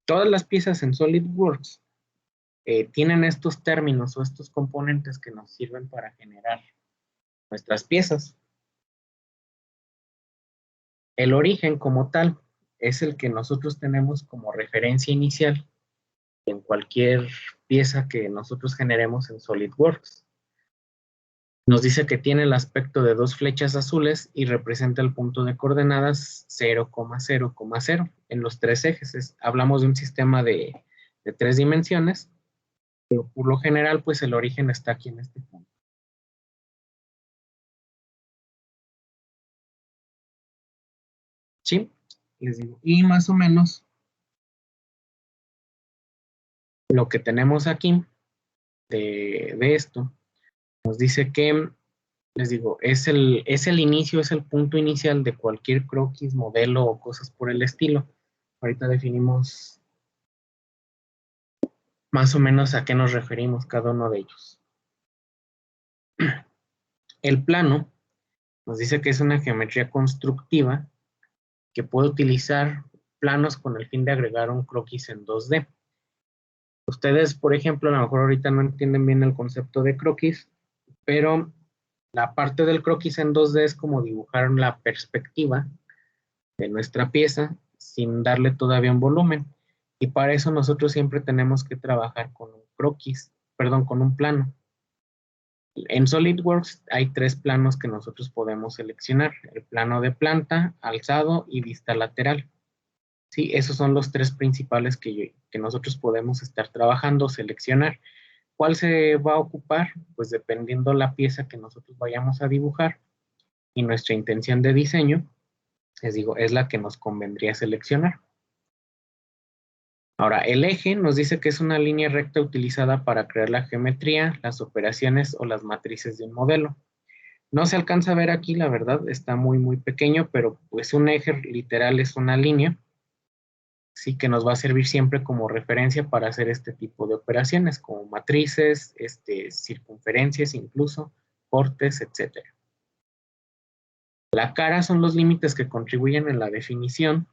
Todas las piezas en SolidWorks tienen estos términos o estos componentes que nos sirven para generar nuestras piezas. El origen como tal es el que nosotros tenemos como referencia inicial en cualquier pieza que nosotros generemos en SolidWorks. Nos dice que tiene el aspecto de dos flechas azules y representa el punto de coordenadas 0,0,0 en los tres ejes. Hablamos de un sistema de 3 dimensiones, pero por lo general, pues el origen está aquí en este punto. ¿Sí? Les digo, y más o menos lo que tenemos aquí de esto, nos dice que, les digo, es el inicio, es el punto inicial de cualquier croquis, modelo o cosas por el estilo. Ahorita definimos más o menos a qué nos referimos cada uno de ellos. El plano nos dice que es una geometría constructiva que puede utilizar planos con el fin de agregar un croquis en 2D. Ustedes, por ejemplo, a lo mejor ahorita no entienden bien el concepto de croquis, pero la parte del croquis en 2D es como dibujar la perspectiva de nuestra pieza sin darle todavía un volumen. Y para eso nosotros siempre tenemos que trabajar con un croquis, perdón, con un plano. En SolidWorks hay 3 planos que nosotros podemos seleccionar: el plano de planta, alzado y vista lateral. Sí, esos son los 3 principales que nosotros podemos estar trabajando, seleccionar. ¿Cuál se va a ocupar? Pues dependiendo la pieza que nosotros vayamos a dibujar y nuestra intención de diseño, les digo, es la que nos convendría seleccionar. Ahora, el eje nos dice que es una línea recta utilizada para crear la geometría, las operaciones o las matrices de un modelo. No se alcanza a ver aquí, la verdad, está muy, muy pequeño, pero pues un eje literal es una línea, sí, que nos va a servir siempre como referencia para hacer este tipo de operaciones, como matrices, circunferencias incluso, cortes, etc. La cara son los límites que contribuyen en la definición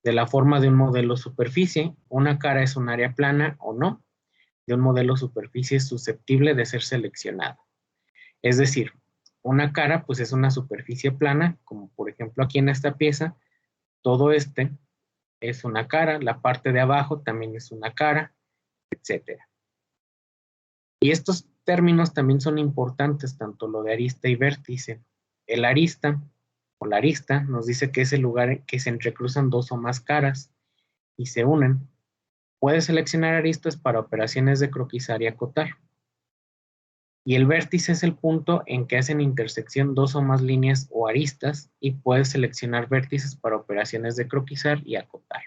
de la forma de un modelo superficie. Una cara es un área plana o no de un modelo superficie susceptible de ser seleccionada. Es decir, una cara pues es una superficie plana, como por ejemplo aquí en esta pieza, todo es una cara, la parte de abajo también es una cara, etc. Y estos términos también son importantes, tanto lo de arista y vértice. El arista o la arista nos dice que es el lugar en que se entrecruzan dos o más caras y se unen. Puede seleccionar aristas para operaciones de croquisar y acotar. Y el vértice es el punto en que hacen intersección dos o más líneas o aristas y puedes seleccionar vértices para operaciones de croquisar y acotar.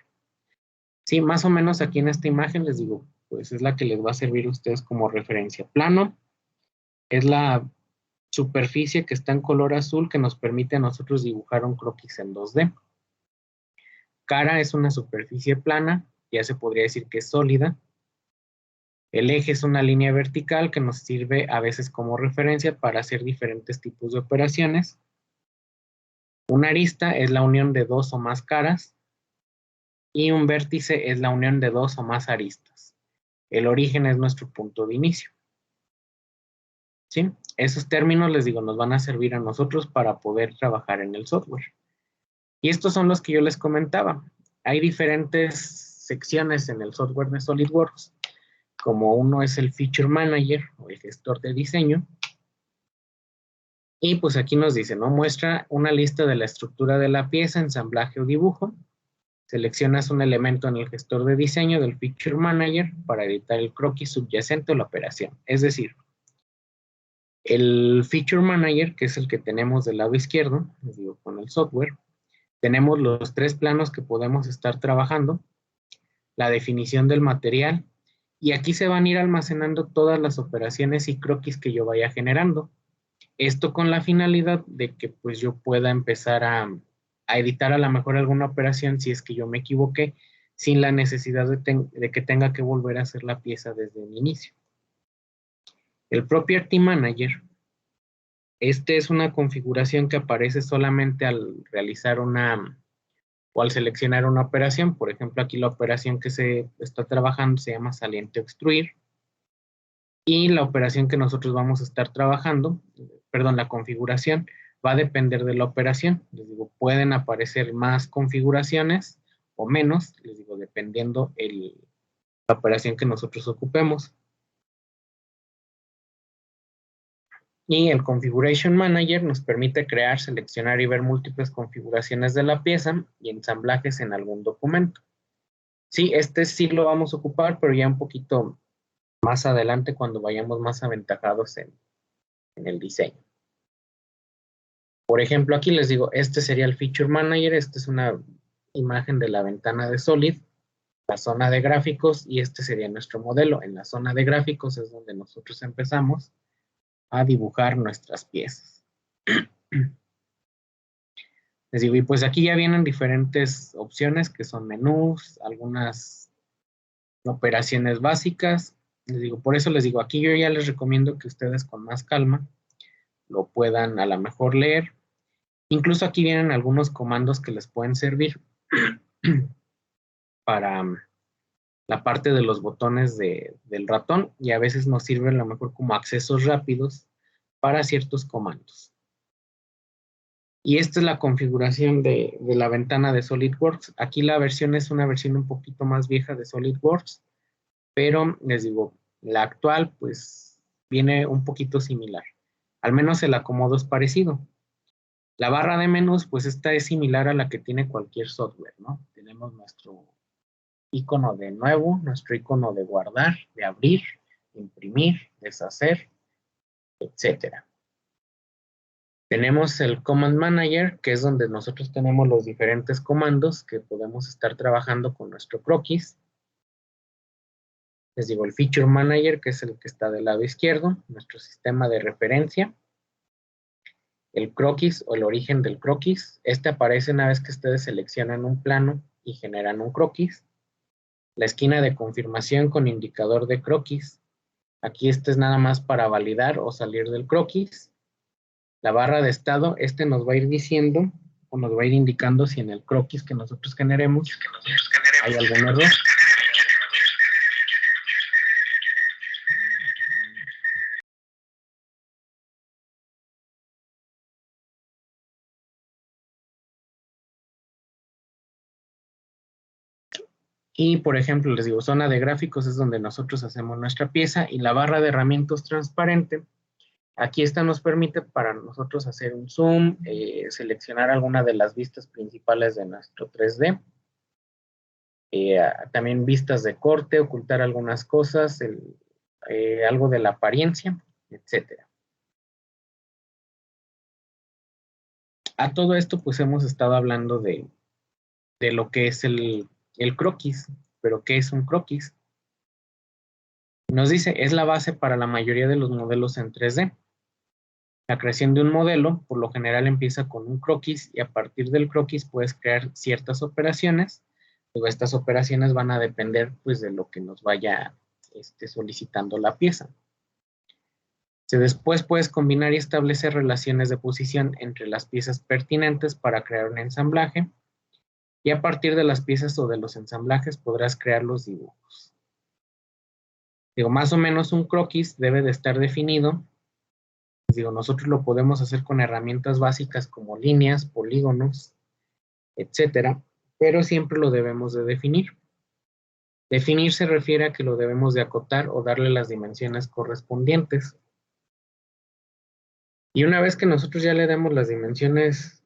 Sí, más o menos aquí en esta imagen les digo, pues es la que les va a servir a ustedes como referencia. Plano es la superficie que está en color azul que nos permite a nosotros dibujar un croquis en 2D. Cara es una superficie plana, ya se podría decir que es sólida. El eje es una línea vertical que nos sirve a veces como referencia para hacer diferentes tipos de operaciones. Una arista es la unión de dos o más caras y un vértice es la unión de dos o más aristas. El origen es nuestro punto de inicio. ¿Sí? Esos términos, les digo, nos van a servir a nosotros para poder trabajar en el software. Y estos son los que yo les comentaba. Hay diferentes secciones en el software de SolidWorks, como uno es el Feature Manager o el gestor de diseño. Y pues aquí nos dice, ¿no? Muestra una lista de la estructura de la pieza, ensamblaje o dibujo. Seleccionas un elemento en el gestor de diseño del Feature Manager para editar el croquis subyacente o la operación. Es decir, el Feature Manager, que es el que tenemos del lado izquierdo, les digo, con el software, tenemos los 3 planos que podemos estar trabajando, la definición del material, y aquí se van a ir almacenando todas las operaciones y croquis que yo vaya generando. Esto con la finalidad de que pues yo pueda empezar a editar a lo mejor alguna operación si es que yo me equivoqué, sin la necesidad de que tenga que volver a hacer la pieza desde el inicio. El Property Manager, es una configuración que aparece solamente al realizar una o al seleccionar una operación. Por ejemplo, aquí la operación que se está trabajando se llama saliente o extruir, y la operación que nosotros vamos a estar trabajando, perdón, la configuración, va a depender de la operación. Les digo, pueden aparecer más configuraciones o menos, les digo, dependiendo la operación que nosotros ocupemos. Y el Configuration Manager nos permite crear, seleccionar y ver múltiples configuraciones de la pieza y ensamblajes en algún documento. Sí, este sí lo vamos a ocupar, pero ya un poquito más adelante cuando vayamos más aventajados en el diseño. Por ejemplo, aquí les digo, este sería el Feature Manager, esta es una imagen de la ventana de Solid, la zona de gráficos, y este sería nuestro modelo. En la zona de gráficos es donde nosotros empezamos a dibujar nuestras piezas. Les digo, y pues aquí ya vienen diferentes opciones que son menús, algunas operaciones básicas. Les digo, por eso les digo, aquí yo ya les recomiendo que ustedes con más calma lo puedan a lo mejor leer. Incluso aquí vienen algunos comandos que les pueden servir para la parte de los botones del ratón, y a veces nos sirven a lo mejor como accesos rápidos para ciertos comandos. Y esta es la configuración de la ventana de SolidWorks. Aquí la versión es una versión un poquito más vieja de SolidWorks, pero les digo, la actual pues viene un poquito similar. Al menos el acomodo es parecido. La barra de menús, pues esta es similar a la que tiene cualquier software, ¿no? Tenemos nuestro icono de nuevo, nuestro icono de guardar, de abrir, imprimir, deshacer, etcétera. Tenemos el Command Manager, que es donde nosotros tenemos los diferentes comandos que podemos estar trabajando con nuestro croquis. Les digo, el Feature Manager, que es el que está del lado izquierdo, nuestro sistema de referencia. El croquis o el origen del croquis. Este aparece una vez que ustedes seleccionan un plano y generan un croquis. La esquina de confirmación con indicador de croquis. Aquí este es nada más para validar o salir del croquis. La barra de estado, este nos va a ir diciendo o nos va a ir indicando si en el croquis que nosotros generemos hay algún error. Y por ejemplo, les digo, zona de gráficos es donde nosotros hacemos nuestra pieza, y la barra de herramientas transparente, aquí esta nos permite para nosotros hacer un zoom, seleccionar alguna de las vistas principales de nuestro 3D, también vistas de corte, ocultar algunas cosas, algo de la apariencia, etcétera. A todo esto pues hemos estado hablando de lo que es el croquis, pero ¿qué es un croquis? Nos dice, es la base para la mayoría de los modelos en 3D. La creación de un modelo, por lo general, empieza con un croquis, y a partir del croquis puedes crear ciertas operaciones. Luego estas operaciones van a depender pues de lo que nos vaya solicitando la pieza. Después puedes combinar y establecer relaciones de posición entre las piezas pertinentes para crear un ensamblaje, y a partir de las piezas o de los ensamblajes podrás crear los dibujos. Digo, más o menos un croquis debe de estar definido. Digo, nosotros lo podemos hacer con herramientas básicas como líneas, polígonos, etcétera, pero siempre lo debemos de definir. Definir se refiere a que lo debemos de acotar o darle las dimensiones correspondientes. Y una vez que nosotros ya le damos las dimensiones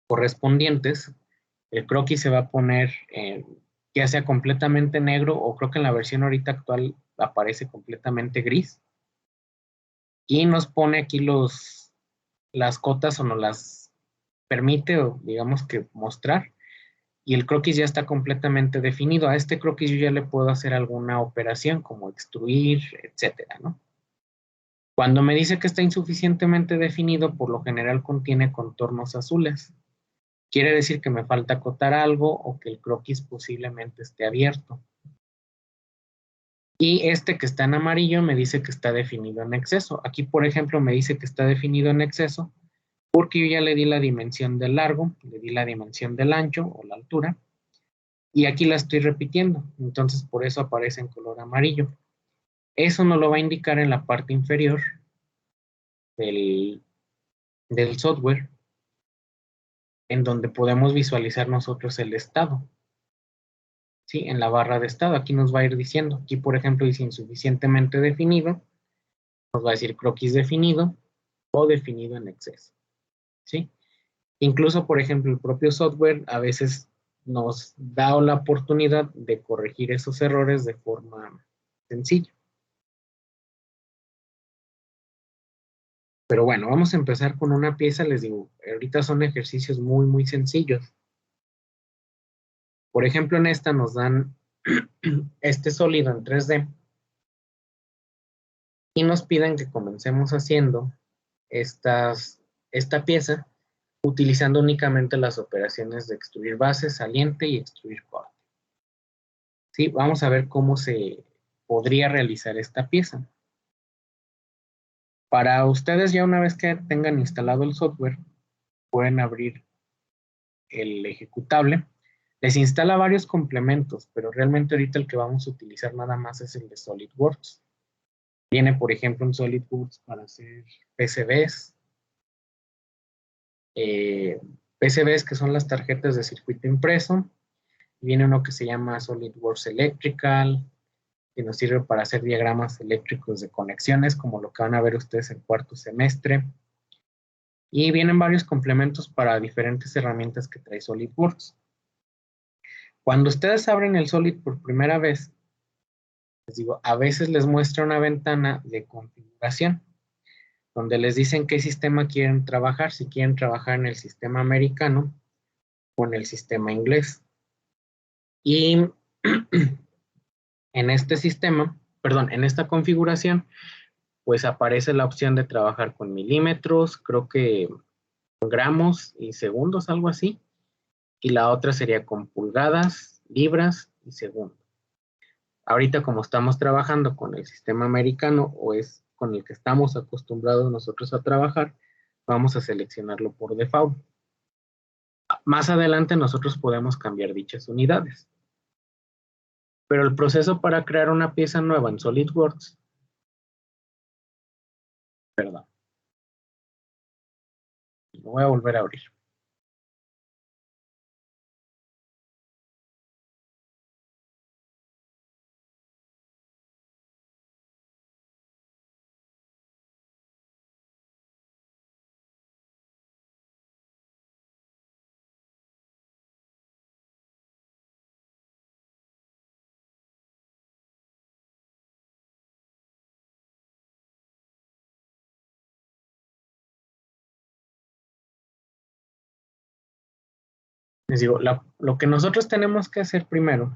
correspondientes, el croquis se va a poner ya sea completamente negro, o creo que en la versión ahorita actual aparece completamente gris, y nos pone aquí las cotas, o nos las permite, o digamos que mostrar, y el croquis ya está completamente definido. A este croquis yo ya le puedo hacer alguna operación como extruir, etcétera, ¿no? Cuando me dice que está insuficientemente definido, por lo general contiene contornos azules. Quiere decir que me falta acotar algo, o que el croquis posiblemente esté abierto. Y este que está en amarillo me dice que está definido en exceso. Aquí, por ejemplo, me dice que está definido en exceso, porque yo ya le di la dimensión del largo, le di la dimensión del ancho o la altura, y aquí la estoy repitiendo, entonces por eso aparece en color amarillo. Eso nos lo va a indicar en la parte inferior del, del software, en donde podemos visualizar nosotros el estado. ¿Sí? En la barra de estado, aquí nos va a ir diciendo, aquí por ejemplo dice insuficientemente definido, nos va a decir croquis definido o definido en exceso. ¿Sí? Incluso, por ejemplo, el propio software a veces nos da la oportunidad de corregir esos errores de forma sencilla. Pero bueno, vamos a empezar con una pieza, les digo, ahorita son ejercicios muy, muy sencillos. Por ejemplo, en esta nos dan este sólido en 3D y nos piden que comencemos haciendo esta pieza utilizando únicamente las operaciones de extruir base, saliente y extruir corte. ¿Sí? Vamos a ver cómo se podría realizar esta pieza. Para ustedes, ya una vez que tengan instalado el software, pueden abrir el ejecutable. Les instala varios complementos, pero realmente ahorita el que vamos a utilizar nada más es el de SolidWorks. Viene, por ejemplo, un SolidWorks para hacer PCBs. PCBs que son las tarjetas de circuito impreso. Viene uno que se llama SolidWorks Electrical, que nos sirve para hacer diagramas eléctricos de conexiones, como lo que van a ver ustedes en cuarto semestre. Y vienen varios complementos para diferentes herramientas que trae SolidWorks. Cuando ustedes abren el Solid por primera vez, les digo, a veces les muestra una ventana de configuración, donde les dicen qué sistema quieren trabajar, si quieren trabajar en el sistema americano o en el sistema inglés. Y en este sistema, perdón, en esta configuración, pues aparece la opción de trabajar con milímetros, creo que gramos y segundos, algo así. Y la otra sería con pulgadas, libras y segundos. Ahorita como estamos trabajando con el sistema americano o es con el que estamos acostumbrados nosotros a trabajar, vamos a seleccionarlo por default. Más adelante nosotros podemos cambiar dichas unidades. Pero el proceso para crear una pieza nueva en SolidWorks, perdón, lo voy a volver a abrir. Les digo, lo que nosotros tenemos que hacer primero,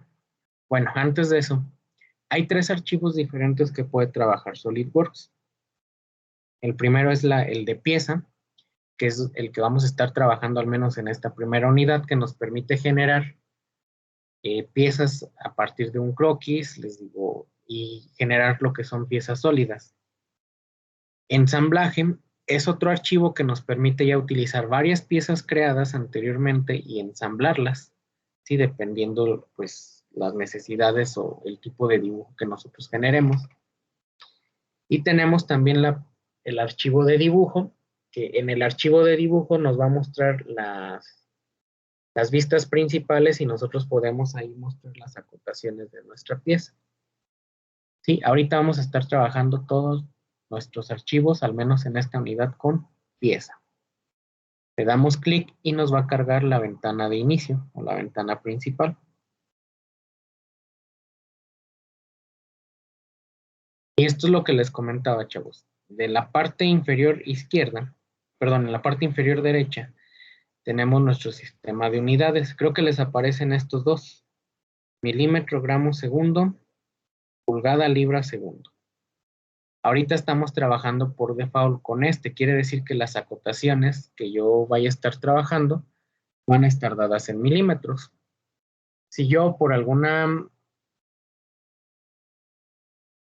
bueno, antes de eso, hay 3 archivos diferentes que puede trabajar SolidWorks. El primero es el de pieza, que es el que vamos a estar trabajando al menos en esta primera unidad, que nos permite generar piezas a partir de un croquis, les digo, y generar lo que son piezas sólidas. Ensamblaje es otro archivo que nos permite ya utilizar varias piezas creadas anteriormente y ensamblarlas, ¿sí? Dependiendo pues las necesidades o el tipo de dibujo que nosotros generemos. Y tenemos también el archivo de dibujo, que en el archivo de dibujo nos va a mostrar las vistas principales y nosotros podemos ahí mostrar las acotaciones de nuestra pieza. Sí, ahorita vamos a estar trabajando todos nuestros archivos, al menos en esta unidad, con pieza. Le damos clic y nos va a cargar la ventana de inicio o la ventana principal. Y esto es lo que les comentaba, chavos. De la parte inferior izquierda, perdón, en la parte inferior derecha, tenemos nuestro sistema de unidades. Creo que les aparecen estos dos: milímetro, gramo, segundo, pulgada, libra, segundo. Ahorita estamos trabajando por default con este. Quiere decir que las acotaciones que yo vaya a estar trabajando van a estar dadas en milímetros. Si yo por alguna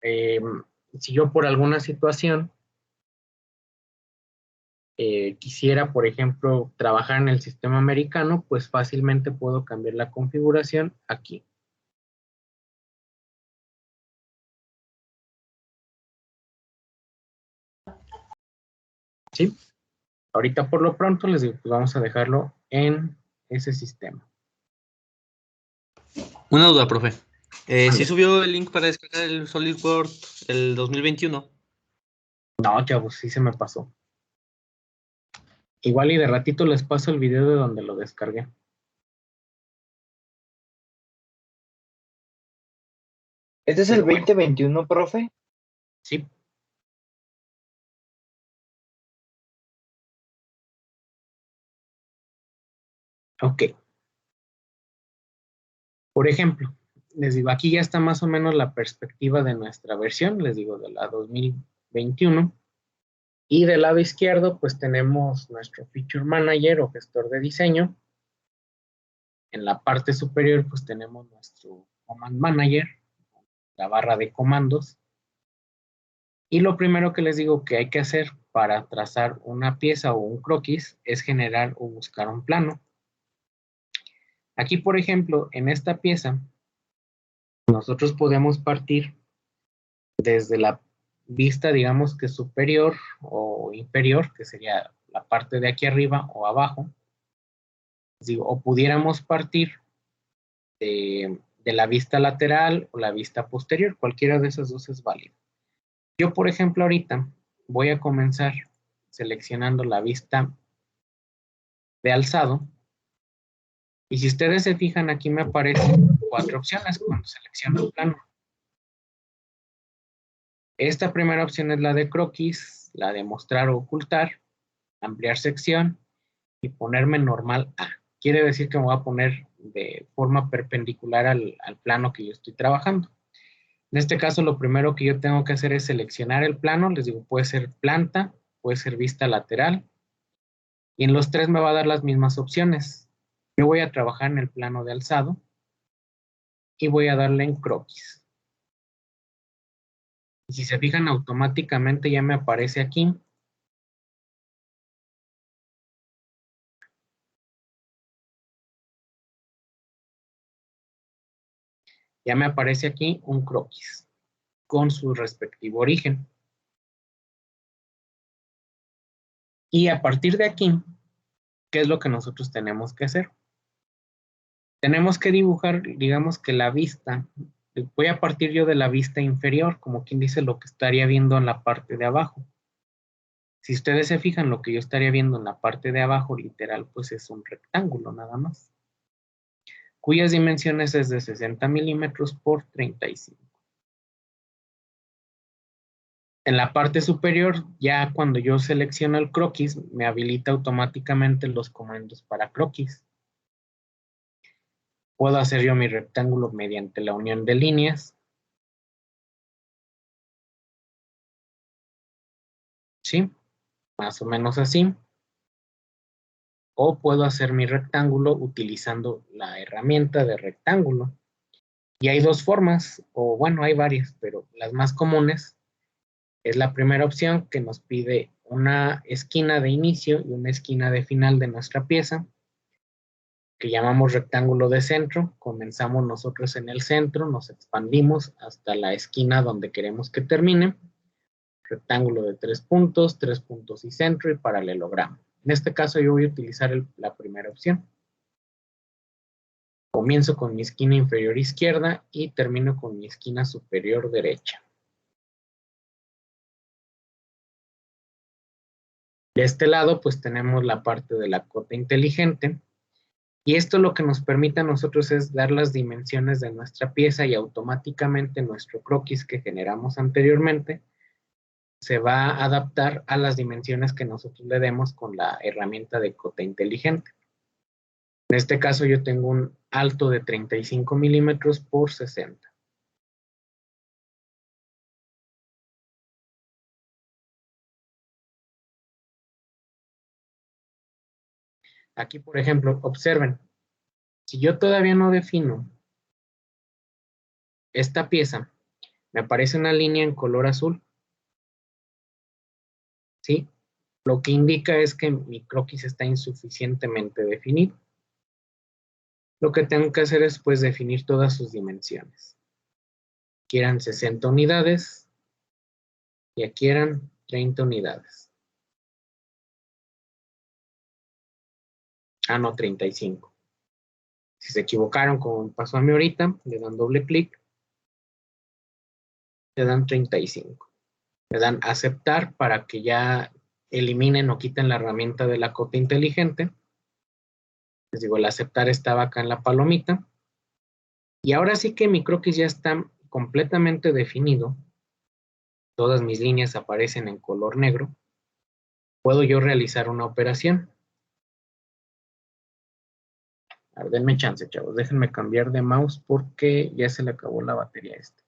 eh, si yo por alguna situación quisiera, por ejemplo, trabajar en el sistema americano, pues fácilmente puedo cambiar la configuración aquí. ¿Sí? Ahorita por lo pronto les digo, pues vamos a dejarlo en ese sistema. Una duda, profe. ¿Sí Vale. subió el link para descargar el SolidWorks el 2021? No, chavos, sí se me pasó. Igual y de ratito les paso el video de donde lo descargué. ¿Este es el 2021, profe? Sí. Ok. Por ejemplo, les digo, aquí ya está más o menos la perspectiva de nuestra versión, les digo, de la 2021. Y del lado izquierdo, pues tenemos nuestro Feature Manager o gestor de diseño. En la parte superior, pues tenemos nuestro Command Manager, la barra de comandos. Y lo primero que les digo que hay que hacer para trazar una pieza o un croquis es generar o buscar un plano. Aquí, por ejemplo, en esta pieza, nosotros podemos partir desde la vista, digamos que superior o inferior, que sería la parte de aquí arriba o abajo. Digo, o pudiéramos partir de la vista lateral o la vista posterior, cualquiera de esas dos es válido. Yo, por ejemplo, ahorita voy a comenzar seleccionando la vista de alzado. Y si ustedes se fijan, aquí me aparecen 4 opciones cuando selecciono el plano. Esta primera opción es la de croquis, la de mostrar o ocultar, ampliar sección y ponerme normal A. Quiere decir que me voy a poner de forma perpendicular al plano que yo estoy trabajando. En este caso, lo primero que yo tengo que hacer es seleccionar el plano. Les digo, puede ser planta, puede ser vista lateral. Y en los tres me va a dar las mismas opciones. Yo voy a trabajar en el plano de alzado y voy a darle en croquis. Y si se fijan, automáticamente ya me aparece aquí un croquis con su respectivo origen. Y a partir de aquí, ¿qué es lo que nosotros tenemos que hacer? Tenemos que dibujar, digamos que la vista. Voy a partir yo de la vista inferior, como quien dice lo que estaría viendo en la parte de abajo. Si ustedes se fijan, lo que yo estaría viendo en la parte de abajo, literal, pues es un rectángulo nada más, cuyas dimensiones es de 60 milímetros por 35. En la parte superior, ya cuando yo selecciono el croquis, me habilita automáticamente los comandos para croquis. Puedo hacer yo mi rectángulo mediante la unión de líneas. ¿Sí? Más o menos así. O puedo hacer mi rectángulo utilizando la herramienta de rectángulo. Y hay dos formas, o bueno, hay varias, pero las más comunes es la primera opción que nos pide una esquina de inicio y una esquina de final de nuestra pieza, que llamamos rectángulo de centro. Comenzamos nosotros en el centro, nos expandimos hasta la esquina donde queremos que termine. Rectángulo de 3 puntos y centro y paralelogramo. En este caso yo voy a utilizar la primera opción. Comienzo con mi esquina inferior izquierda y termino con mi esquina superior derecha. De este lado, pues tenemos la parte de la cota inteligente. Y esto lo que nos permite a nosotros es dar las dimensiones de nuestra pieza y automáticamente nuestro croquis que generamos anteriormente se va a adaptar a las dimensiones que nosotros le demos con la herramienta de cota inteligente. En este caso yo tengo un alto de 35 milímetros por 60. Aquí, por ejemplo, observen, si yo todavía no defino esta pieza, me aparece una línea en color azul, ¿sí? Lo que indica es que mi croquis está insuficientemente definido. Lo que tengo que hacer es pues definir todas sus dimensiones. Aquí eran 60 unidades y aquí eran 30 unidades. Ah, no, 35. Si se equivocaron, como pasó a mí ahorita, le dan doble clic, le dan 35. Le dan aceptar para que ya eliminen o quiten la herramienta de la cota inteligente. Les digo, el aceptar estaba acá en la palomita. Y ahora sí que mi croquis ya está completamente definido. Todas mis líneas aparecen en color negro. Puedo yo realizar una operación. A ver, denme chance, chavos. Déjenme cambiar de mouse porque ya se le acabó la batería a este.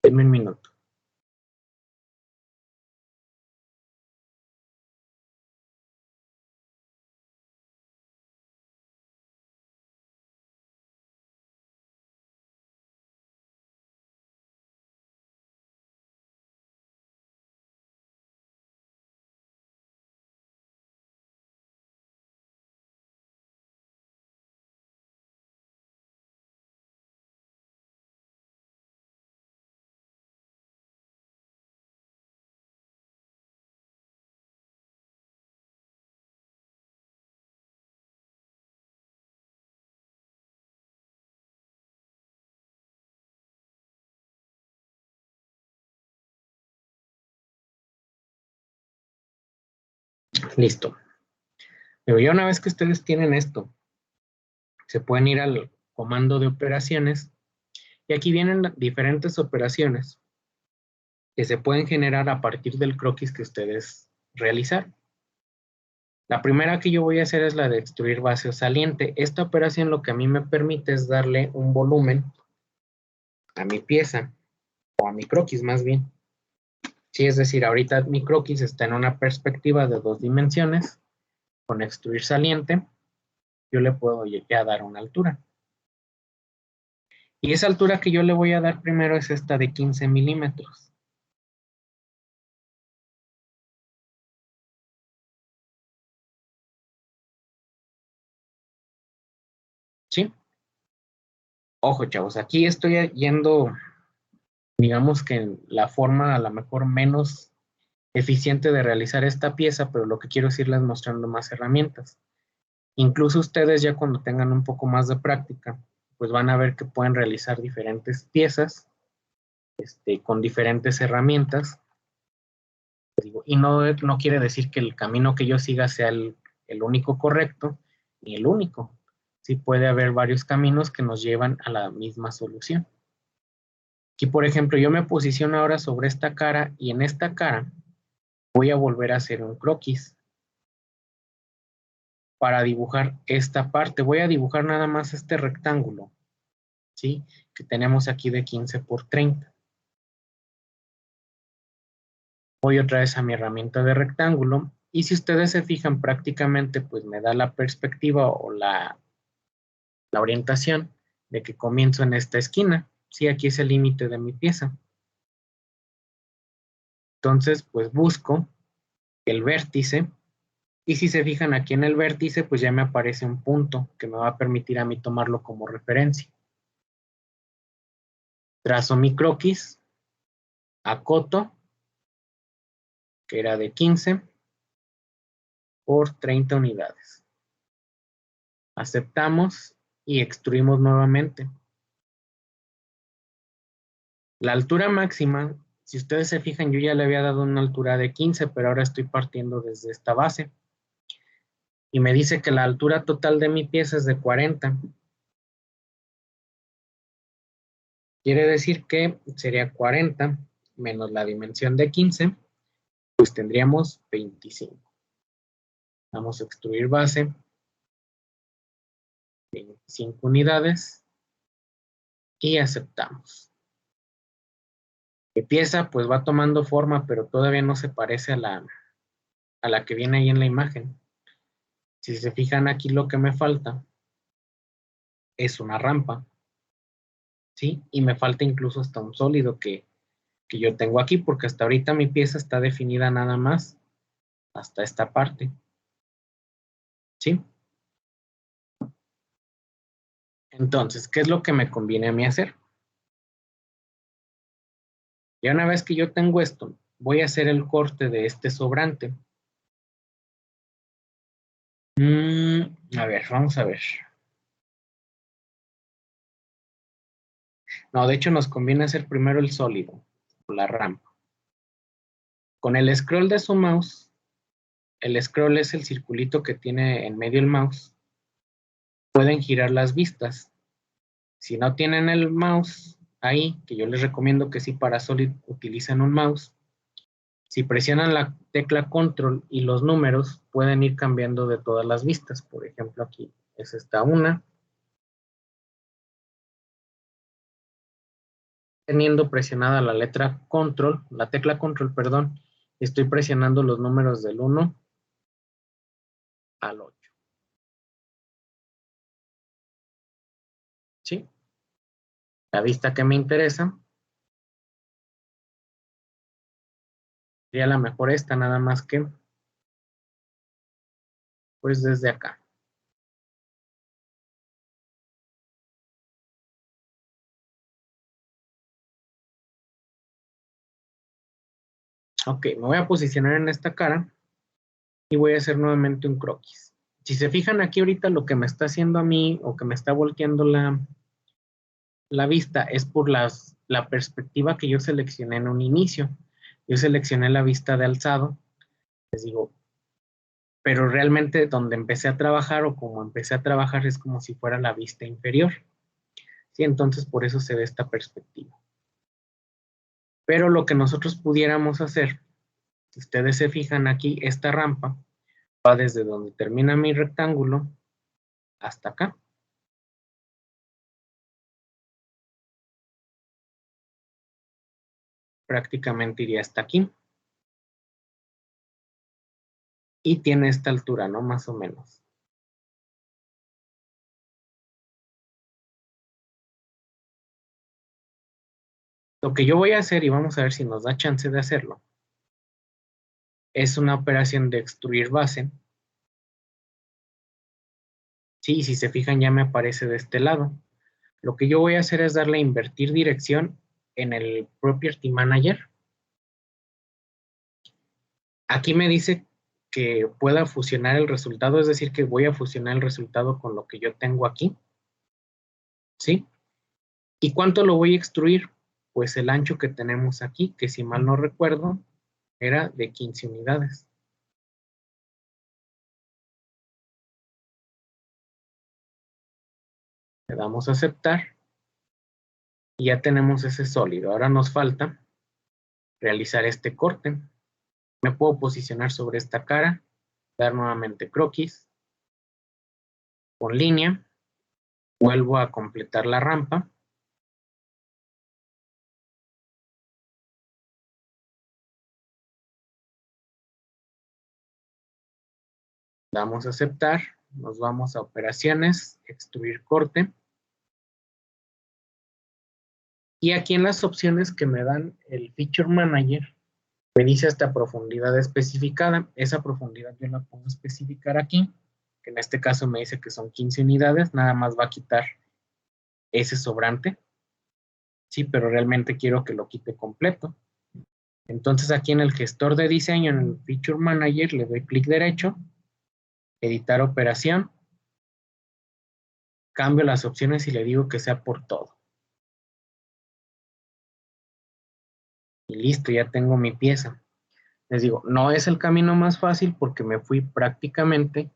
Denme un minuto. Listo. Pero ya una vez que ustedes tienen esto, se pueden ir al comando de operaciones y aquí vienen diferentes operaciones que se pueden generar a partir del croquis que ustedes realizaron. La primera que yo voy a hacer es la de extruir base o saliente. Esta operación lo que a mí me permite es darle un volumen a mi pieza, o a mi croquis más bien. Sí, es decir, ahorita mi croquis está en una perspectiva de 2 dimensiones. Con extruir saliente, yo le puedo ya dar una altura. Y esa altura que yo le voy a dar primero es esta de 15 milímetros. ¿Sí? Ojo, chavos, aquí estoy yendo, digamos que en la forma a lo mejor menos eficiente de realizar esta pieza, pero lo que quiero es irles mostrando más herramientas. Incluso ustedes ya cuando tengan un poco más de práctica, pues van a ver que pueden realizar diferentes piezas con diferentes herramientas. Y no quiere decir que el camino que yo siga sea el único correcto, ni el único. Sí puede haber varios caminos que nos llevan a la misma solución. Aquí, por ejemplo, yo me posiciono ahora sobre esta cara y en esta cara voy a volver a hacer un croquis para dibujar esta parte. Voy a dibujar nada más este rectángulo, ¿sí? Que tenemos aquí de 15 por 30. Voy otra vez a mi herramienta de rectángulo y si ustedes se fijan prácticamente pues me da la perspectiva o la orientación de que comienzo en esta esquina. Sí, aquí es el límite de mi pieza. Entonces pues busco el vértice y si se fijan aquí en el vértice pues ya me aparece un punto que me va a permitir a mí tomarlo como referencia. Trazo mi croquis, acoto, que era de 15 por 30 unidades. Aceptamos y extruimos nuevamente. La altura máxima, si ustedes se fijan, yo ya le había dado una altura de 15, pero ahora estoy partiendo desde esta base. Y me dice que la altura total de mi pieza es de 40. Quiere decir que sería 40 menos la dimensión de 15, pues tendríamos 25. Vamos a extruir base, 25 unidades y aceptamos. Mi pieza pues va tomando forma, pero todavía no se parece a la que viene ahí en la imagen. Si se fijan aquí lo que me falta es una rampa, ¿sí? Y me falta incluso hasta un sólido que yo tengo aquí, porque hasta ahorita mi pieza está definida nada más hasta esta parte. ¿Sí? Entonces, ¿qué es lo que me conviene a mí hacer? Ya una vez que yo tengo esto, voy a hacer el corte de este sobrante. A ver, vamos a ver. No, de hecho nos conviene hacer primero el sólido, la rampa. Con el scroll de su mouse, el scroll es el circulito que tiene en medio el mouse, pueden girar las vistas. Si no tienen el mouse ahí, que yo les recomiendo que sí para Solid utilicen un mouse, si presionan la tecla control y los números pueden ir cambiando de todas las vistas. Por ejemplo, aquí es esta una. Teniendo presionada la letra control, la tecla control, perdón, estoy presionando los números del 1 al 8. ¿Sí? La vista que me interesa sería la mejor esta, nada más que pues desde acá. Ok, me voy a posicionar en esta cara y voy a hacer nuevamente un croquis. Si se fijan aquí ahorita lo que me está haciendo a mí o que me está volteando la vista es por la perspectiva que yo seleccioné en un inicio. Yo seleccioné la vista de alzado, les digo, pero realmente donde empecé a trabajar o como empecé a trabajar es como si fuera la vista inferior. ¿Sí? Entonces por eso se ve esta perspectiva. Pero lo que nosotros pudiéramos hacer, si ustedes se fijan aquí, esta rampa va desde donde termina mi rectángulo hasta acá. Prácticamente iría hasta aquí. Y tiene esta altura, ¿no? Más o menos. Lo que yo voy a hacer, y vamos a ver si nos da chance de hacerlo, es una operación de extruir base. Sí, si se fijan ya me aparece de este lado. Lo que yo voy a hacer es darle a invertir dirección en el Property Manager. Aquí me dice que pueda fusionar el resultado, es decir, que voy a fusionar el resultado con lo que yo tengo aquí. ¿Sí? ¿Y cuánto lo voy a extruir? Pues el ancho que tenemos aquí, que si mal no recuerdo, era de 15 unidades. Le damos a aceptar y ya tenemos ese sólido. Ahora nos falta realizar este corte. Me puedo posicionar sobre esta cara, dar nuevamente croquis, con línea, vuelvo a completar la rampa. Damos a aceptar, nos vamos a operaciones, extruir corte. Y aquí en las opciones que me dan el Feature Manager, me dice hasta profundidad especificada. Esa profundidad yo la puedo especificar aquí, que en este caso me dice que son 15 unidades, nada más va a quitar ese sobrante. Sí, pero realmente quiero que lo quite completo. Entonces aquí en el gestor de diseño, en el Feature Manager, le doy clic derecho, editar operación, cambio las opciones y le digo que sea por todo. Y listo, ya tengo mi pieza. Les digo, no es el camino más fácil porque me fui prácticamente,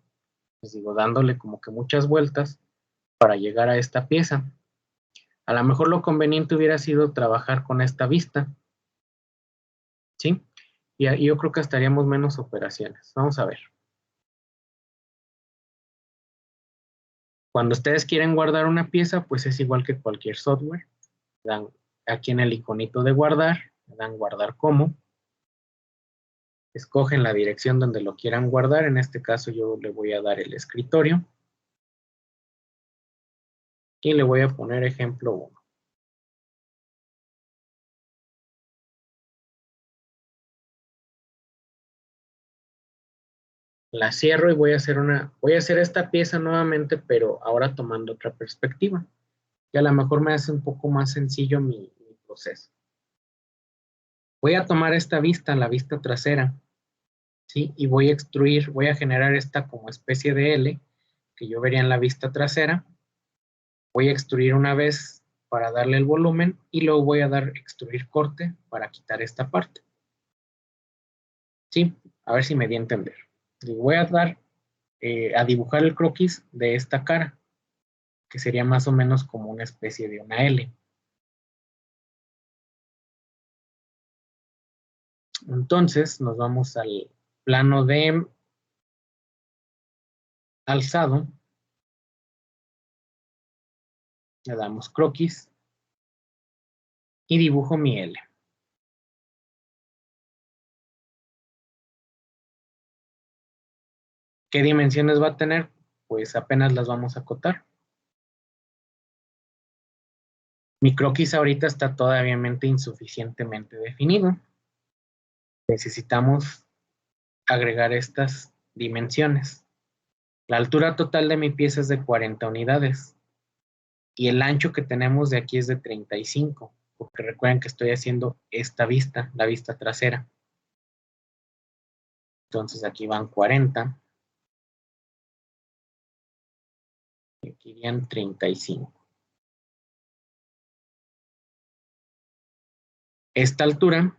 les digo, dándole como que muchas vueltas para llegar a esta pieza. A lo mejor lo conveniente hubiera sido trabajar con esta vista, ¿sí? Y yo creo que estaríamos menos operaciones. Vamos a ver. Cuando ustedes quieren guardar una pieza, pues es igual que cualquier software. Dan aquí en el iconito de guardar, le dan guardar como. Escogen la dirección donde lo quieran guardar. En este caso yo le voy a dar el escritorio. Y le voy a poner ejemplo 1. La cierro y voy a hacer esta pieza nuevamente, pero ahora tomando otra perspectiva. Y a lo mejor me hace un poco más sencillo mi proceso. Voy a tomar esta vista, la vista trasera, ¿sí? Y voy a extruir, voy a generar esta como especie de L, que yo vería en la vista trasera. Voy a extruir una vez para darle el volumen y luego voy a dar extruir corte para quitar esta parte. ¿Sí? A ver si me di a entender. Y voy a dar a dibujar el croquis de esta cara, que sería más o menos como una especie de una L. Entonces nos vamos al plano de alzado, le damos croquis y dibujo mi L. ¿Qué dimensiones va a tener? Pues apenas las vamos a acotar. Mi croquis ahorita está todavía insuficientemente definido. Necesitamos agregar estas dimensiones. La altura total de mi pieza es de 40 unidades y el ancho que tenemos de aquí es de 35, porque recuerden que estoy haciendo esta vista, la vista trasera. Entonces aquí van 40 y aquí irían 35. Esta altura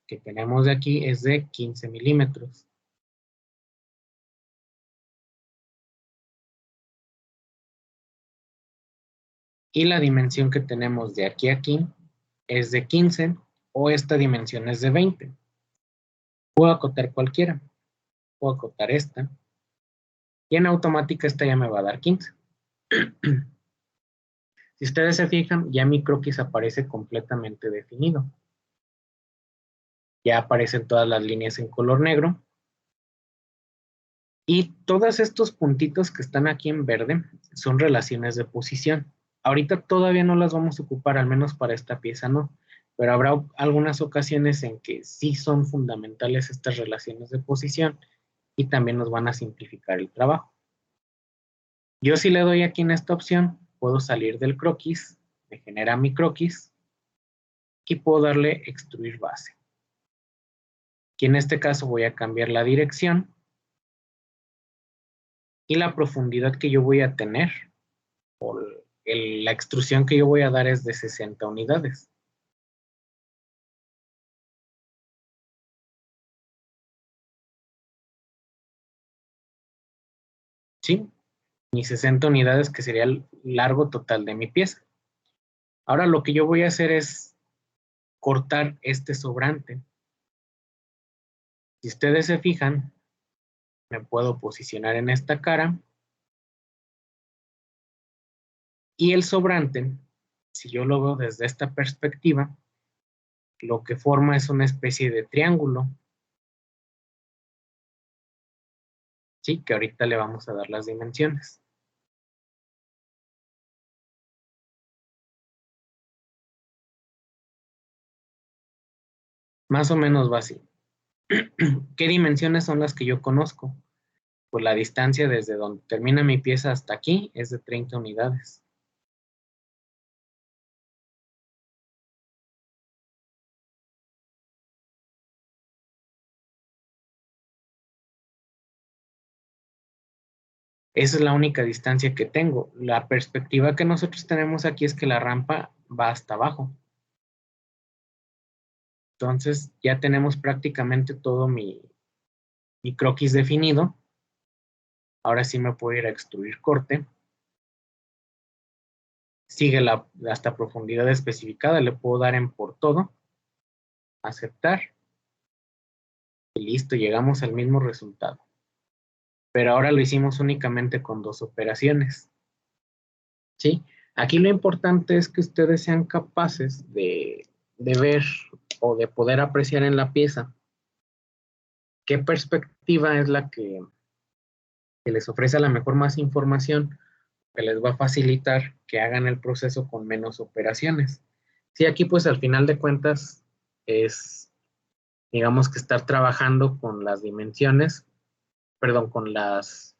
que tenemos de aquí es de 15 milímetros. Y la dimensión que tenemos de aquí a aquí es de 15 o esta dimensión es de 20. Puedo acotar cualquiera. Puedo acotar esta. Y en automática esta ya me va a dar 15. Si ustedes se fijan, ya mi croquis aparece completamente definido. Ya aparecen todas las líneas en color negro. Y todos estos puntitos que están aquí en verde son relaciones de posición. Ahorita todavía no las vamos a ocupar, al menos para esta pieza no. Pero habrá algunas ocasiones en que sí son fundamentales estas relaciones de posición y también nos van a simplificar el trabajo. Yo si le doy aquí en esta opción, puedo salir del croquis, me genera mi croquis y puedo darle extruir base. Aquí en este caso voy a cambiar la dirección y la profundidad que yo voy a tener, o la extrusión que yo voy a dar es de 60 unidades. ¿Sí? Mis 60 unidades que sería el largo total de mi pieza. Ahora lo que yo voy a hacer es cortar este sobrante. Si ustedes se fijan, me puedo posicionar en esta cara y el sobrante, si yo lo veo desde esta perspectiva, lo que forma es una especie de triángulo, ¿sí? Que ahorita le vamos a dar las dimensiones. Más o menos va así. ¿Qué dimensiones son las que yo conozco? Pues la distancia desde donde termina mi pieza hasta aquí es de 30 unidades. Esa es la única distancia que tengo. La perspectiva que nosotros tenemos aquí es que la rampa va hasta abajo. Entonces ya tenemos prácticamente todo mi croquis definido. Ahora sí me puedo ir a extruir corte. Sigue hasta profundidad especificada. Le puedo dar en por todo. Aceptar. Y listo, llegamos al mismo resultado. Pero ahora lo hicimos únicamente con 2 operaciones. ¿Sí? Aquí lo importante es que ustedes sean capaces de ver o de poder apreciar en la pieza qué perspectiva es la que les ofrece a lo mejor más información, que les va a facilitar que hagan el proceso con menos operaciones. Sí, aquí pues al final de cuentas es, digamos que estar trabajando con las dimensiones perdón, con las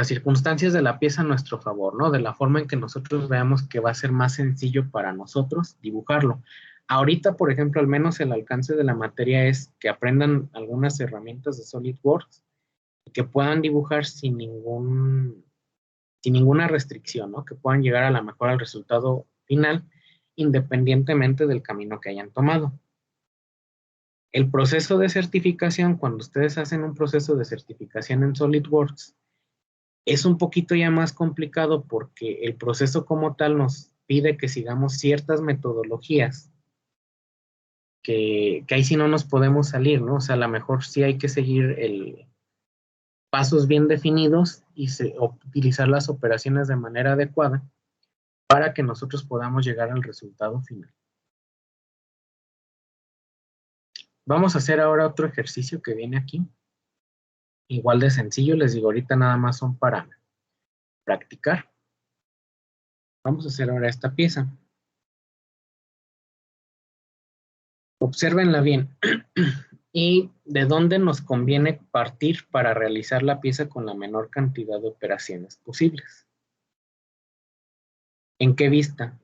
circunstancias de la pieza a nuestro favor, ¿no? De la forma en que nosotros veamos que va a ser más sencillo para nosotros dibujarlo. Ahorita, por ejemplo, al menos el alcance de la materia es que aprendan algunas herramientas de SolidWorks y que puedan dibujar sin ninguna restricción, ¿no? Que puedan llegar a la mejor al resultado final, independientemente del camino que hayan tomado. El proceso de certificación, cuando ustedes hacen un proceso de certificación en SolidWorks, es un poquito ya más complicado porque el proceso como tal nos pide que sigamos ciertas metodologías que ahí sí no nos podemos salir, ¿no? O sea, a lo mejor sí hay que seguir pasos bien definidos y utilizar las operaciones de manera adecuada para que nosotros podamos llegar al resultado final. Vamos a hacer ahora otro ejercicio que viene aquí. Igual de sencillo, les digo, ahorita nada más son para practicar. Vamos a hacer ahora esta pieza. Obsérvenla bien. ¿Y de dónde nos conviene partir para realizar la pieza con la menor cantidad de operaciones posibles? ¿En qué vista?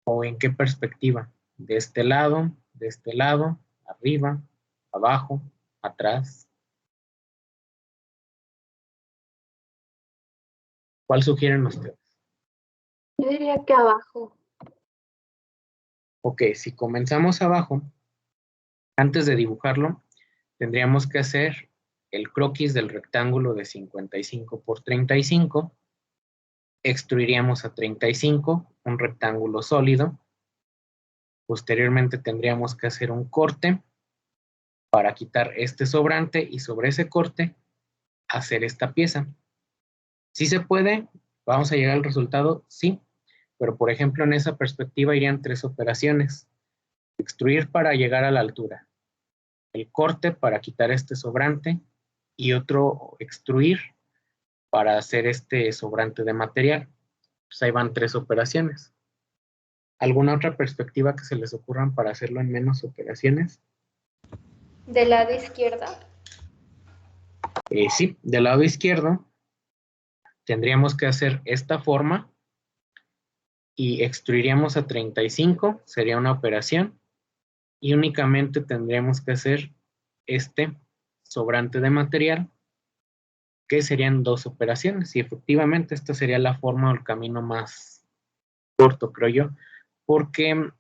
¿O en qué perspectiva? ¿De este lado, arriba, abajo, atrás? ¿Cuál sugieren ustedes? Yo diría que abajo. Ok, si comenzamos abajo, antes de dibujarlo, tendríamos que hacer el croquis del rectángulo de 55 por 35. Extruiríamos a 35 un rectángulo sólido. Posteriormente tendríamos que hacer un corte para quitar este sobrante y sobre ese corte hacer esta pieza. ¿Sí se puede? ¿Vamos a llegar al resultado? Sí, pero por ejemplo en esa perspectiva irían 3 operaciones. Extruir para llegar a la altura, el corte para quitar este sobrante y otro extruir para hacer este sobrante de material. Pues ahí van 3 operaciones. ¿Alguna otra perspectiva que se les ocurran para hacerlo en menos operaciones? Del lado izquierdo. Sí, del lado izquierdo tendríamos que hacer esta forma y extruiríamos a 35, sería una operación, y únicamente tendríamos que hacer este sobrante de material, que serían 2 operaciones, y efectivamente esta sería la forma o el camino más corto, creo yo, porque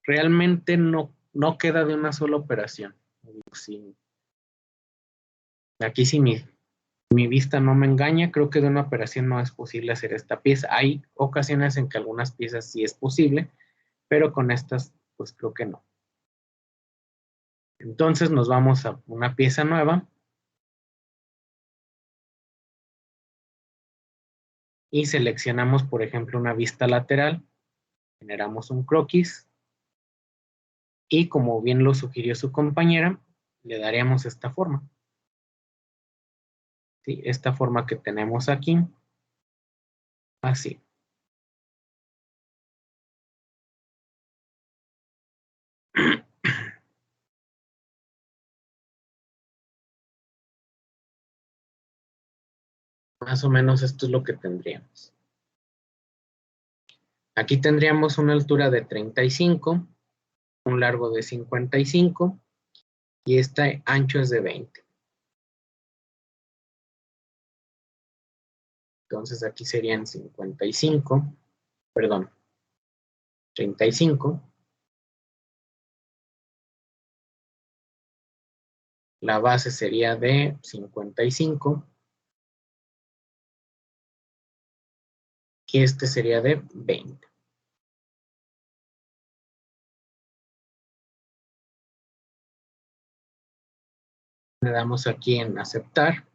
realmente no queda de una sola operación. Aquí sí mi vista no me engaña, creo que de una operación no es posible hacer esta pieza. Hay ocasiones en que algunas piezas sí es posible, pero con estas pues creo que no. Entonces nos vamos a una pieza nueva y seleccionamos, por ejemplo, una vista lateral, generamos un croquis y como bien lo sugirió su compañera, le daríamos esta forma. ¿Sí? Esta forma que tenemos aquí, así. Más o menos esto es lo que tendríamos. Aquí tendríamos una altura de 35, un largo de 55 y este ancho es de 20. Entonces aquí serían 55, perdón, 35. La base sería de 55 y este sería de 20. Le damos aquí en aceptar,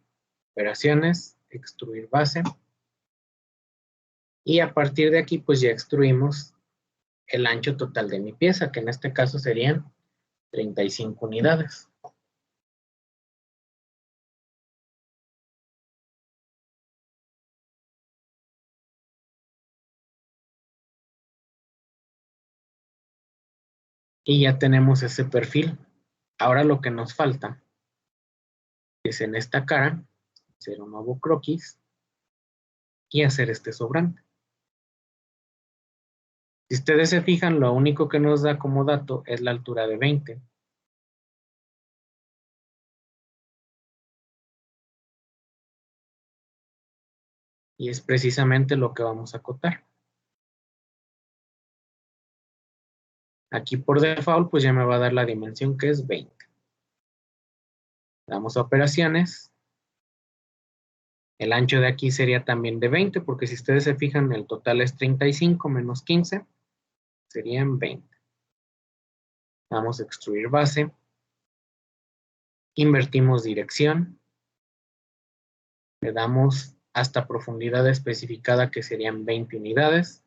operaciones, extruir base. Y a partir de aquí pues ya extruimos el ancho total de mi pieza, que en este caso serían 35 unidades. Y ya tenemos ese perfil Ahora lo que nos falta es en esta cara hacer un nuevo croquis y hacer este sobrante. Si ustedes se fijan, lo único que nos da como dato es la altura de 20. Y es precisamente lo que vamos a acotar. Aquí por default, pues ya me va a dar la dimensión que es 20. Damos a operaciones. El ancho de aquí sería también de 20, porque si ustedes se fijan, el total es 35 menos 15, serían 20. Vamos a extruir base. Invertimos dirección. Le damos hasta profundidad especificada, que serían 20 unidades.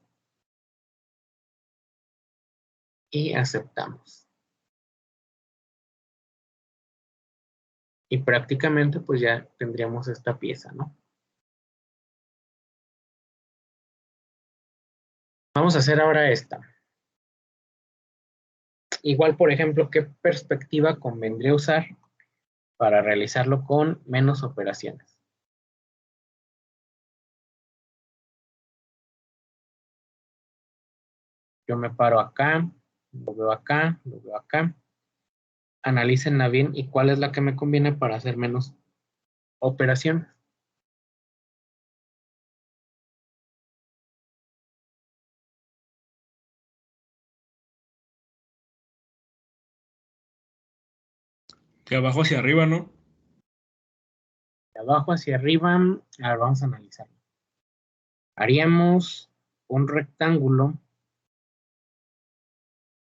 Y aceptamos. Y prácticamente pues ya tendríamos esta pieza, ¿no? Vamos a hacer ahora esta. Igual, por ejemplo, ¿qué perspectiva convendría usar para realizarlo con menos operaciones? Yo me paro acá, lo veo acá, lo veo acá. Analícenla bien y cuál es la que me conviene para hacer menos operaciones. De abajo hacia arriba, ¿no? De abajo hacia arriba, ahora vamos a analizarlo. Haríamos un rectángulo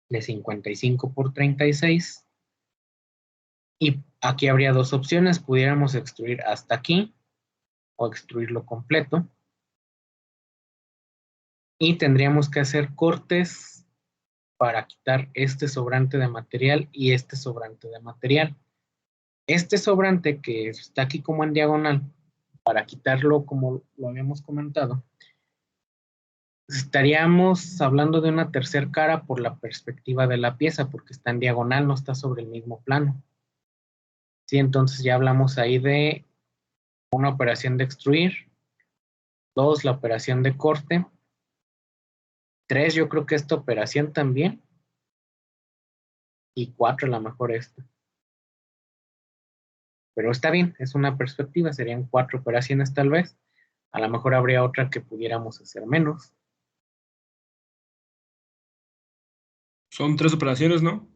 de 55 por 36. Y aquí habría dos opciones. Pudiéramos extruir hasta aquí o extruirlo completo. Y tendríamos que hacer cortes para quitar este sobrante de material y este sobrante de material. Este sobrante que está aquí como en diagonal, para quitarlo como lo habíamos comentado, estaríamos hablando de una tercera cara por la perspectiva de la pieza, porque está en diagonal, no está sobre el mismo plano. Sí, entonces ya hablamos ahí de una operación de extruir, 2, la operación de corte, 3, yo creo que esta operación también, y 4, a lo mejor esta. Pero está bien, es una perspectiva, serían 4 operaciones tal vez. A lo mejor habría otra que pudiéramos hacer menos. Son 3 operaciones, ¿no?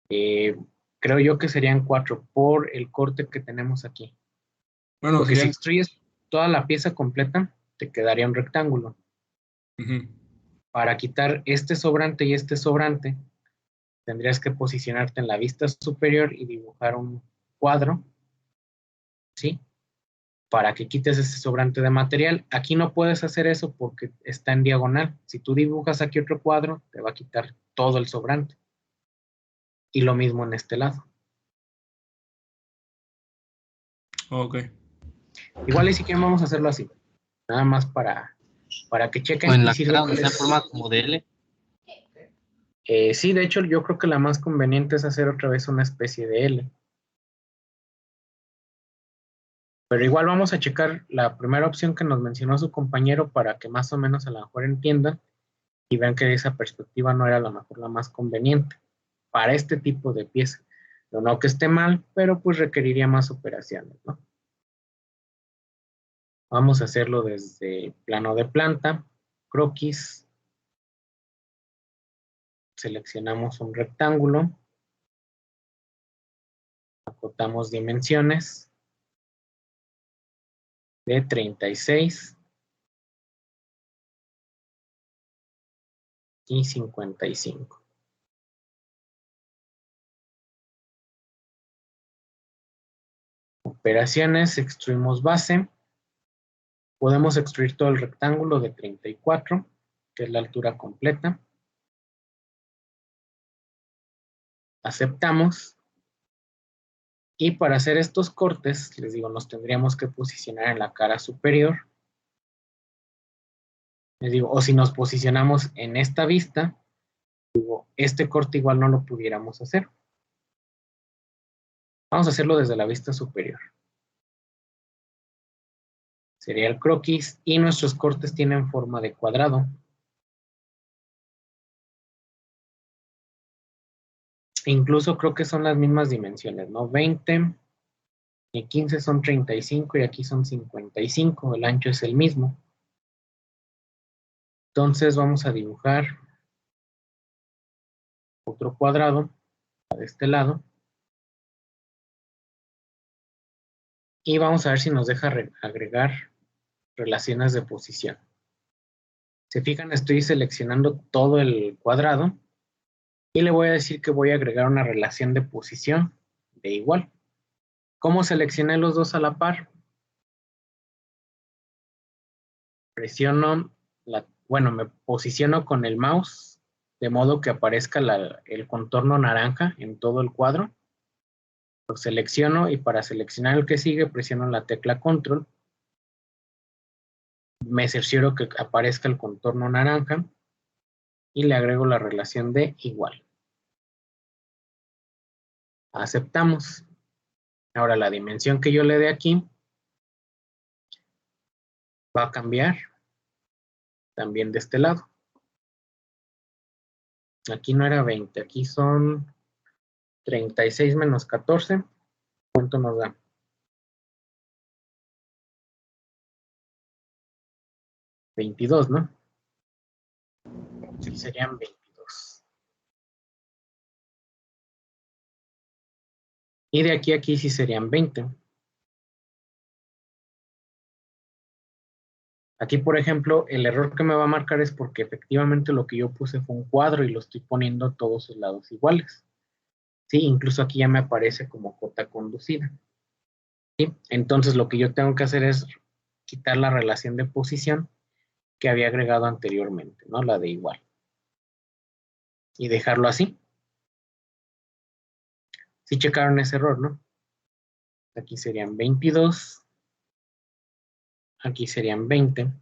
Creo yo que serían 4 por el corte que tenemos aquí. Bueno, Porque si serían... extruyes toda la pieza completa, te quedaría un rectángulo. Ujú. Para quitar este sobrante y este sobrante, tendrías que posicionarte en la vista superior y dibujar un cuadro, ¿sí? Para que quites ese sobrante de material. Aquí no puedes hacer eso porque está en diagonal. Si tú dibujas aquí otro cuadro, te va a quitar todo el sobrante. Y lo mismo en este lado. Ok. Igual y si quieren vamos a hacerlo así. Nada más para que O chequen en y la sirve. cara donde está en forma como de L. Sí, de hecho yo creo que la más conveniente es hacer otra vez una especie de L. Pero igual vamos a checar la primera opción que nos mencionó su compañero para que más o menos a lo mejor entiendan y vean que esa perspectiva no era a lo mejor la más conveniente para este tipo de pieza. No que esté mal, pero pues requeriría más operaciones, ¿no? Vamos a hacerlo desde plano de planta, croquis. Seleccionamos un rectángulo. Acotamos dimensiones de 36 y 55. Operaciones, extruimos base. Podemos extruir todo el rectángulo de 34, que es la altura completa. Aceptamos. Y para hacer estos cortes, les digo, nos tendríamos que posicionar en la cara superior. Les digo, o si nos posicionamos en esta vista, digo, este corte igual no lo pudiéramos hacer. Vamos a hacerlo desde la vista superior. Sería el croquis y nuestros cortes tienen forma de cuadrado. Incluso creo que son las mismas dimensiones, ¿no? 20 y 15 son 35 y aquí son 55. El ancho es el mismo. Entonces vamos a dibujar otro cuadrado de este lado. Y vamos a ver si nos deja agregar relaciones de posición. Se fijan, estoy seleccionando todo el cuadrado y le voy a decir que voy a agregar una relación de posición de igual. ¿Cómo seleccioné los dos a la par? Presiono, me posiciono con el mouse de modo que aparezca el contorno naranja en todo el cuadro. Lo selecciono y para seleccionar el que sigue presiono la tecla control. Me cercioro que aparezca el contorno naranja y le agrego la relación de igual. Aceptamos. Ahora la dimensión que yo le dé aquí va a cambiar también de este lado. Aquí no era 20, aquí son 36 menos 14. ¿Cuánto nos da? 22, ¿no? Sí, serían 22. Y de aquí a aquí sí serían 20. Aquí, por ejemplo, el error que me va a marcar es porque efectivamente lo que yo puse fue un cuadro y lo estoy poniendo todos sus lados iguales. Sí, incluso aquí ya me aparece como J conducida. ¿Sí? Entonces lo que yo tengo que hacer es quitar la relación de posición que había agregado anteriormente, ¿no? La de igual. Y dejarlo así. Sí checaron ese error, ¿no? Aquí serían 22. Aquí serían 20.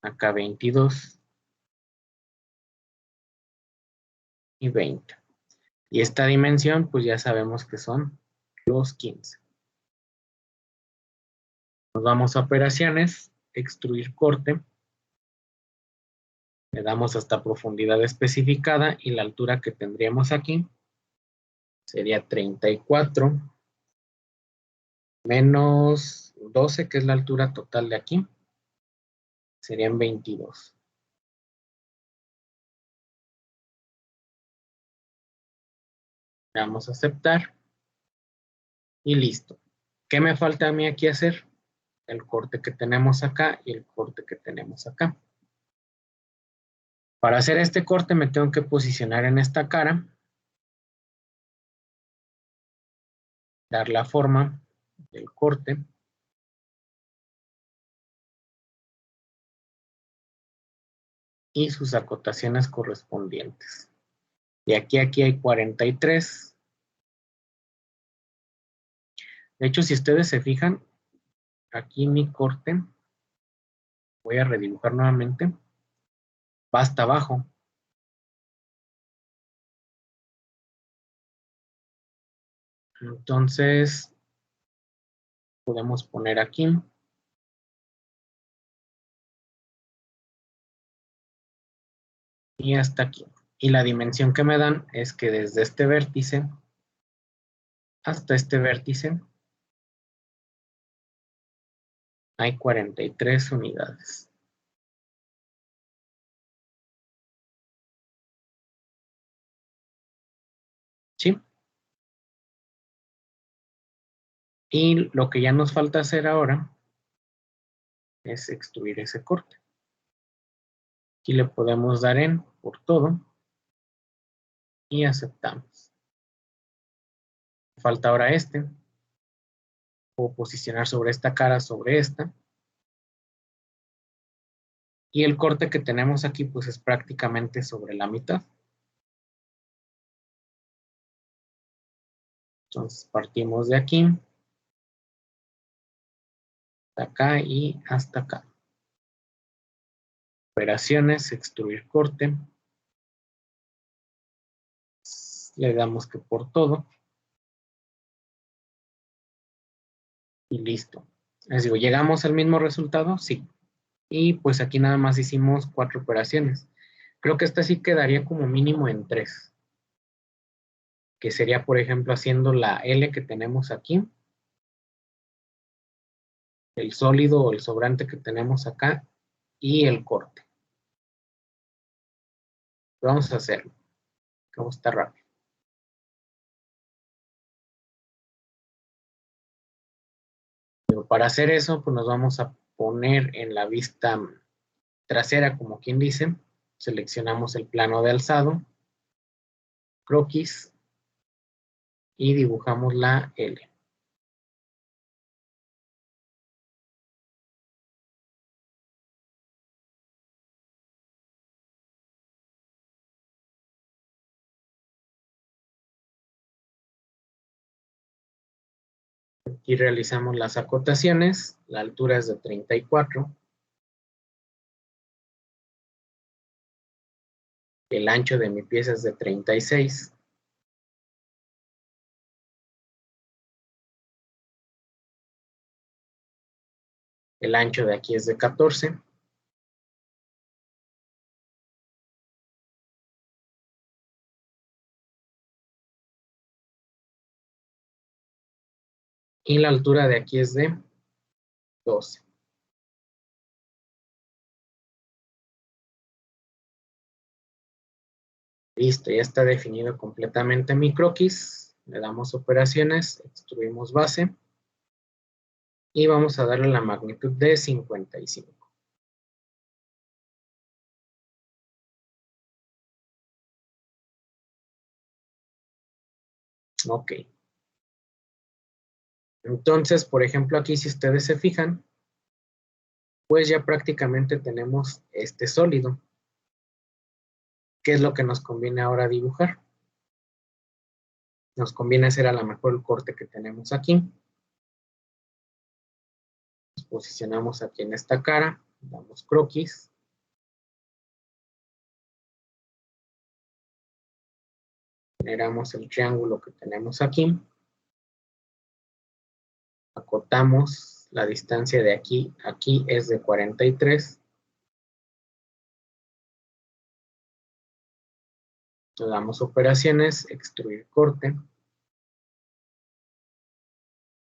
Acá 22. Y 20. Y esta dimensión, pues ya sabemos que son los 15. Nos vamos a operaciones, extruir corte. Le damos hasta profundidad especificada y la altura que tendríamos aquí sería 34 menos 12, que es la altura total de aquí, serían 22. Le damos a aceptar y listo. ¿Qué me falta a mí aquí hacer? El corte que tenemos acá y el corte que tenemos acá. Para hacer este corte me tengo que posicionar en esta cara, dar la forma del corte y sus acotaciones correspondientes. De aquí a aquí hay 43. De hecho, si ustedes se fijan, aquí mi corte, voy a redibujar nuevamente, va hasta abajo. Entonces, podemos poner aquí. Y hasta aquí. Y la dimensión que me dan es que desde este vértice hasta este vértice hay 43 unidades. ¿Sí? Y lo que ya nos falta hacer ahora es extruir ese corte. Aquí le podemos dar en por todo y aceptamos. Falta ahora este. Puedo posicionar sobre esta cara, sobre esta. Y el corte que tenemos aquí pues es prácticamente sobre la mitad. Entonces partimos de aquí, hasta acá y hasta acá. Operaciones, extruir corte. Le damos que por todo. Y listo. Les digo, ¿llegamos al mismo resultado? Sí. Y pues aquí nada más hicimos 4 operaciones. Creo que esta sí quedaría como mínimo en 3. Que sería, por ejemplo, haciendo la L que tenemos aquí. El sólido o el sobrante que tenemos acá. Y el corte. Vamos a hacerlo. Vamos a estar rápido. Pero para hacer eso, pues nos vamos a poner en la vista trasera, como quien dice. Seleccionamos el plano de alzado. Croquis. Y dibujamos la L. Aquí realizamos las acotaciones. La altura es de 34. El ancho de mi pieza es de 36. El ancho de aquí es de 14. Y la altura de aquí es de 12. Listo, ya está definido completamente mi croquis. Le damos operaciones, extruimos base. Y vamos a darle la magnitud de 55. Ok. Entonces, por ejemplo, aquí si ustedes se fijan, pues ya prácticamente tenemos este sólido. ¿Qué es lo que nos conviene ahora dibujar? Nos conviene hacer a lo mejor el corte que tenemos aquí. Nos posicionamos aquí en esta cara, damos croquis. Generamos el triángulo que tenemos aquí. Acotamos la distancia de aquí a aquí es de 43. Le damos operaciones, extruir corte.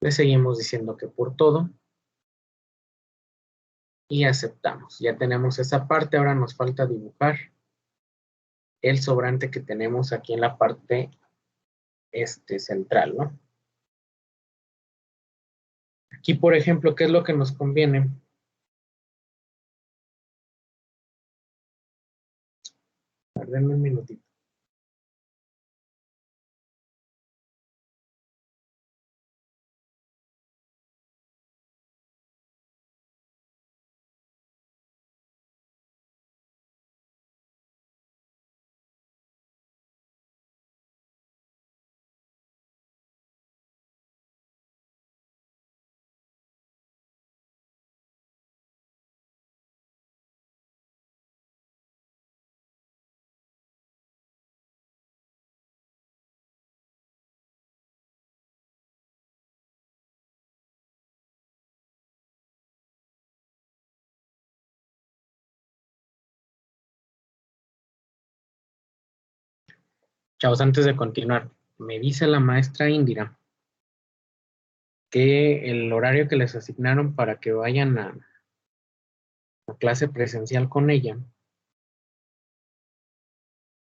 Le seguimos diciendo que por todo. Y aceptamos. Ya tenemos esa parte, ahora nos falta dibujar el sobrante que tenemos aquí en la parte central, ¿no? Aquí, por ejemplo, ¿qué es lo que nos conviene? Denme un minutito. Chavos, antes de continuar, me dice la maestra Indira que el horario que les asignaron para que vayan a clase presencial con ella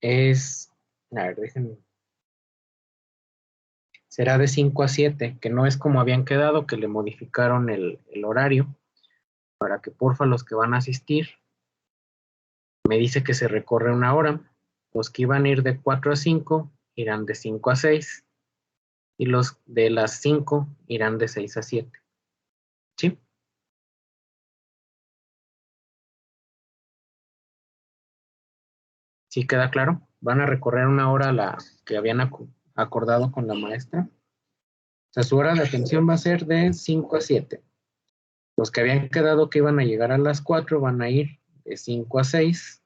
es, a ver, déjenme, será de 5 a 7, que no es como habían quedado, que le modificaron el horario para que porfa los que van a asistir, me dice que se recorre 1 hora, los que iban a ir de 4 a 5 irán de 5 a 6 y los de las 5 irán de 6 a 7. ¿Sí? ¿Sí queda claro? Van a recorrer 1 hora la que habían acordado con la maestra. O sea, su hora de atención va a ser de 5 a 7. Los que habían quedado que iban a llegar a las 4 van a ir de 5 a 6.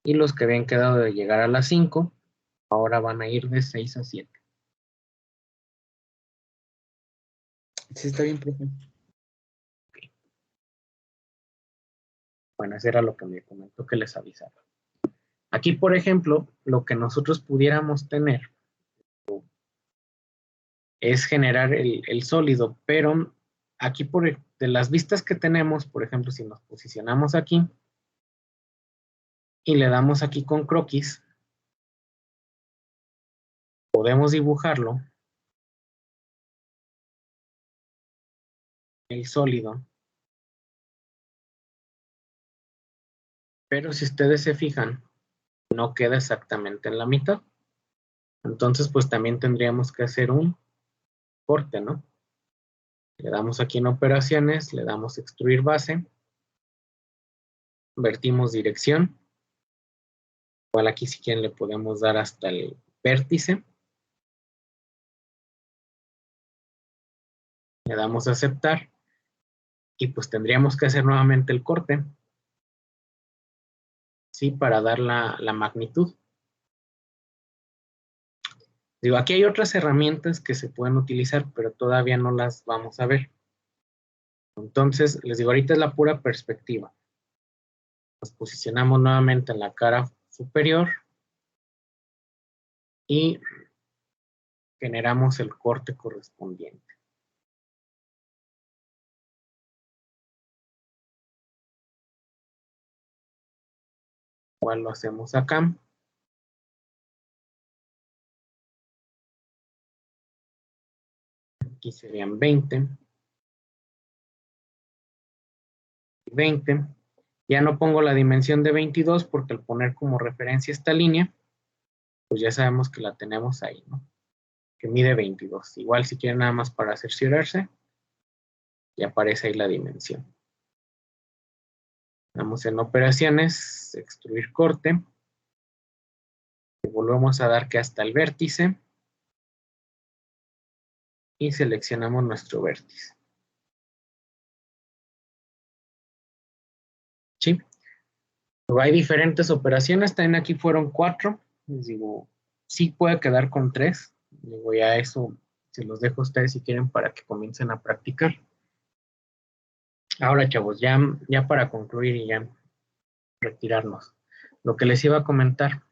Y los que habían quedado de llegar a las 5 Ahora van a ir de 6 a 7. Sí, está bien, profe. Bueno, eso era lo que me comentó que les avisaba. Aquí, por ejemplo, lo que nosotros pudiéramos tener es generar el sólido, pero aquí de las vistas que tenemos, por ejemplo, si nos posicionamos aquí y le damos aquí con croquis, podemos dibujarlo, el sólido, pero si ustedes se fijan, no queda exactamente en la mitad. Entonces, pues también tendríamos que hacer un corte, ¿no? Le damos aquí en operaciones, le damos extruir base, vertimos dirección, igual aquí si quieren le podemos dar hasta el vértice, le damos a aceptar y pues tendríamos que hacer nuevamente el corte, ¿sí? Para dar la magnitud. Digo, aquí hay otras herramientas que se pueden utilizar, pero todavía no las vamos a ver. Entonces, les digo, ahorita es la pura perspectiva. Nos posicionamos nuevamente en la cara superior y generamos el corte correspondiente. Igual lo hacemos acá. Aquí serían 20. 20. Ya no pongo la dimensión de 22 porque al poner como referencia esta línea, pues ya sabemos que la tenemos ahí, ¿no? Que mide 22. Igual si quieren nada más para cerciorarse, ya aparece ahí la dimensión. Vamos en operaciones, extruir corte. Y volvemos a dar que hasta el vértice. Y seleccionamos nuestro vértice. ¿Sí? Luego hay diferentes operaciones, también aquí fueron 4. Les digo, sí puede quedar con 3. Digo, ya eso se los dejo a ustedes si quieren para que comiencen a practicar. Ahora, chavos, ya para concluir y ya retirarnos. Lo que les iba a comentar.